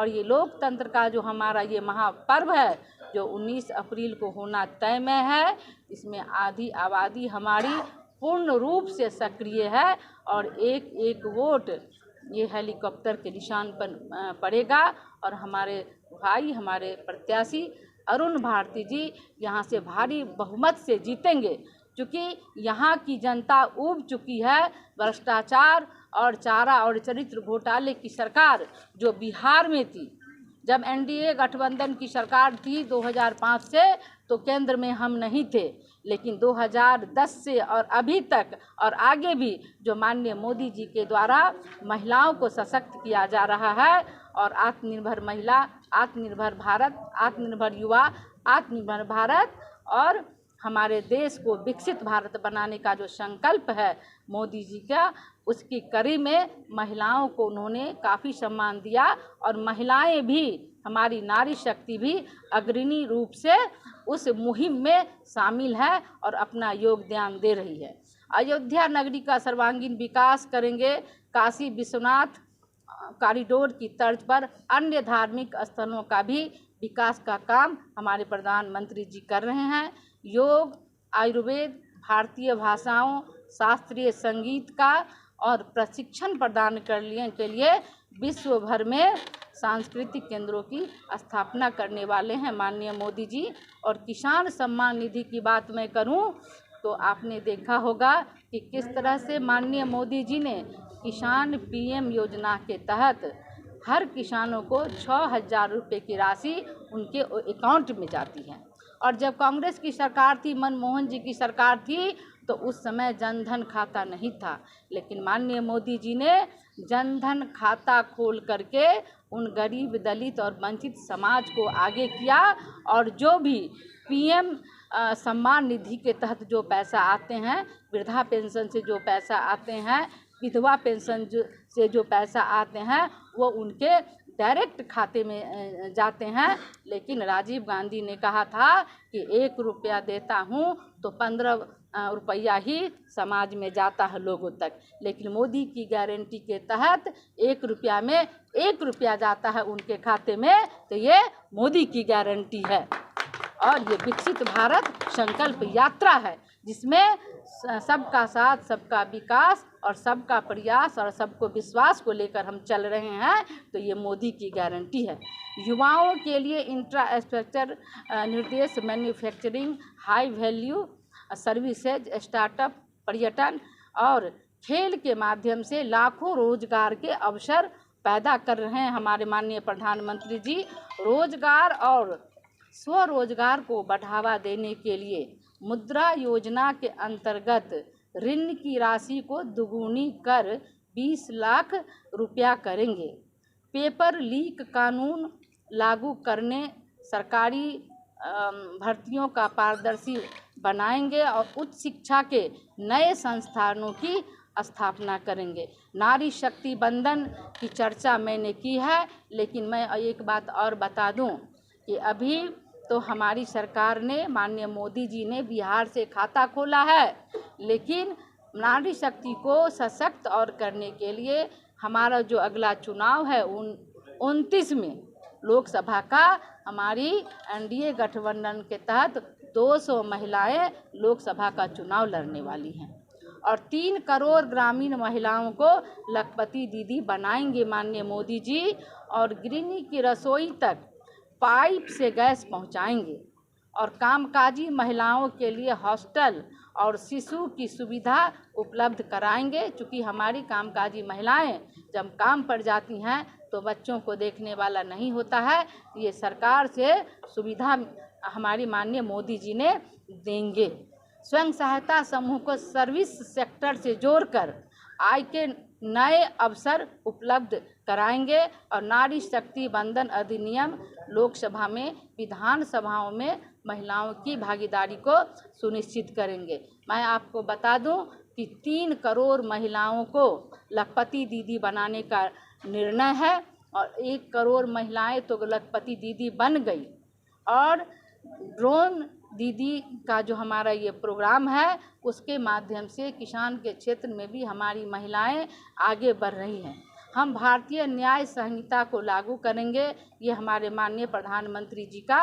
और ये लोकतंत्र का जो हमारा ये महापर्व है जो 19 अप्रैल को होना तय में है, इसमें आधी आबादी हमारी पूर्ण रूप से सक्रिय है और एक एक वोट ये हेलीकॉप्टर के निशान पर पड़ेगा और हमारे भाई, हमारे प्रत्याशी अरुण भारती जी यहाँ से भारी बहुमत से जीतेंगे, क्योंकि यहाँ की जनता ऊब चुकी है भ्रष्टाचार और चारा और चरित्र घोटाले की सरकार जो बिहार में थी। जब एनडीए गठबंधन की सरकार थी 2005 से, तो केंद्र में हम नहीं थे, लेकिन 2010 से और अभी तक और आगे भी जो माननीय मोदी जी के द्वारा महिलाओं को सशक्त किया जा रहा है और आत्मनिर्भर महिला, आत्मनिर्भर भारत, आत्मनिर्भर युवा, आत्मनिर्भर भारत और हमारे देश को विकसित भारत बनाने का जो संकल्प है मोदी जी का, उसकी कड़ी में महिलाओं को उन्होंने काफ़ी सम्मान दिया और महिलाएं भी, हमारी नारी शक्ति भी अग्रणी रूप से उस मुहिम में शामिल है और अपना योगदान दे रही है। अयोध्या नगरी का सर्वांगीण विकास करेंगे। काशी विश्वनाथ कॉरिडोर की तर्ज पर अन्य धार्मिक स्थलों का भी विकास का काम हमारे प्रधानमंत्री जी कर रहे हैं। योग, आयुर्वेद, भारतीय भाषाओं, शास्त्रीय संगीत का और प्रशिक्षण प्रदान करने के लिए विश्व भर में सांस्कृतिक केंद्रों की स्थापना करने वाले हैं माननीय मोदी जी। और किसान सम्मान निधि की बात मैं करूं तो आपने देखा होगा कि किस तरह से माननीय मोदी जी ने किसान पीएम योजना के तहत हर किसानों को 6,000 रुपये की राशि उनके अकाउंट में जाती है। और जब कांग्रेस की सरकार थी, मनमोहन जी की सरकार थी, तो उस समय जनधन खाता नहीं था, लेकिन माननीय मोदी जी ने जनधन खाता खोल करके उन गरीब, दलित और वंचित समाज को आगे किया और जो भी पीएम सम्मान निधि के तहत जो पैसा आते हैं, वृद्धा पेंशन से जो पैसा आते हैं, विधवा पेंशन से जो पैसा आते हैं, वो उनके डायरेक्ट खाते में जाते हैं। लेकिन राजीव गांधी ने कहा था कि 1 रुपया देता हूँ तो 15 रुपया ही समाज में जाता है लोगों तक, लेकिन मोदी की गारंटी के तहत 1 रुपया में 1 रुपया जाता है उनके खाते में, तो ये मोदी की गारंटी है। और ये विकसित भारत संकल्प यात्रा है जिसमें सबका साथ, सबका विकास और सबका प्रयास और सबको विश्वास को लेकर हम चल रहे हैं, तो ये मोदी की गारंटी है। युवाओं के लिए इंफ्रास्ट्रक्चर निर्देश, manufacturing, high value services, startup, पर्यटन और खेल के माध्यम से लाखों रोजगार के अवसर पैदा कर रहे हैं हमारे माननीय प्रधानमंत्री जी। रोजगार और स्वरोजगार को बढ़ावा देने के लिए मुद्रा योजना के अंतर्गत ऋण की राशि को दुगुनी कर 20 लाख रुपया करेंगे। पेपर लीक कानून लागू करने, सरकारी भर्तियों का पारदर्शी बनाएंगे और उच्च शिक्षा के नए संस्थानों की स्थापना करेंगे। नारी शक्ति बंधन की चर्चा मैंने की है, लेकिन मैं एक बात और बता दूं कि अभी तो हमारी सरकार ने, माननीय मोदी जी ने बिहार से खाता खोला है, लेकिन नारी शक्ति को सशक्त और करने के लिए हमारा जो अगला चुनाव है 29 में लोकसभा का, हमारी एनडीए गठबंधन के तहत 200 महिलाएं लोकसभा का चुनाव लड़ने वाली हैं और 3 करोड़ ग्रामीण महिलाओं को लखपति दीदी बनाएंगे माननीय मोदी जी और गृहिणी की रसोई तक पाइप से गैस पहुंचाएंगे और कामकाजी महिलाओं के लिए हॉस्टल और शिशु की सुविधा उपलब्ध कराएंगे। चूँकि हमारी कामकाजी महिलाएं जब काम पर जाती हैं तो बच्चों को देखने वाला नहीं होता है, ये सरकार से सुविधा हमारी माननीय मोदी जी ने देंगे। स्वयं सहायता समूह को सर्विस सेक्टर से जोड़कर आय के नए अवसर उपलब्ध कराएंगे और नारी शक्ति बंधन अधिनियम लोकसभा में, विधानसभाओं में महिलाओं की भागीदारी को सुनिश्चित करेंगे। मैं आपको बता दूं कि 3 करोड़ महिलाओं को लखपति दीदी बनाने का निर्णय है और 1 करोड़ महिलाएं तो लखपति दीदी बन गई और ड्रोन दीदी का जो हमारा ये प्रोग्राम है उसके माध्यम से किसान के क्षेत्र में भी हमारी महिलाएं आगे बढ़ रही हैं। हम भारतीय न्याय संहिता को लागू करेंगे। ये हमारे माननीय प्रधानमंत्री जी का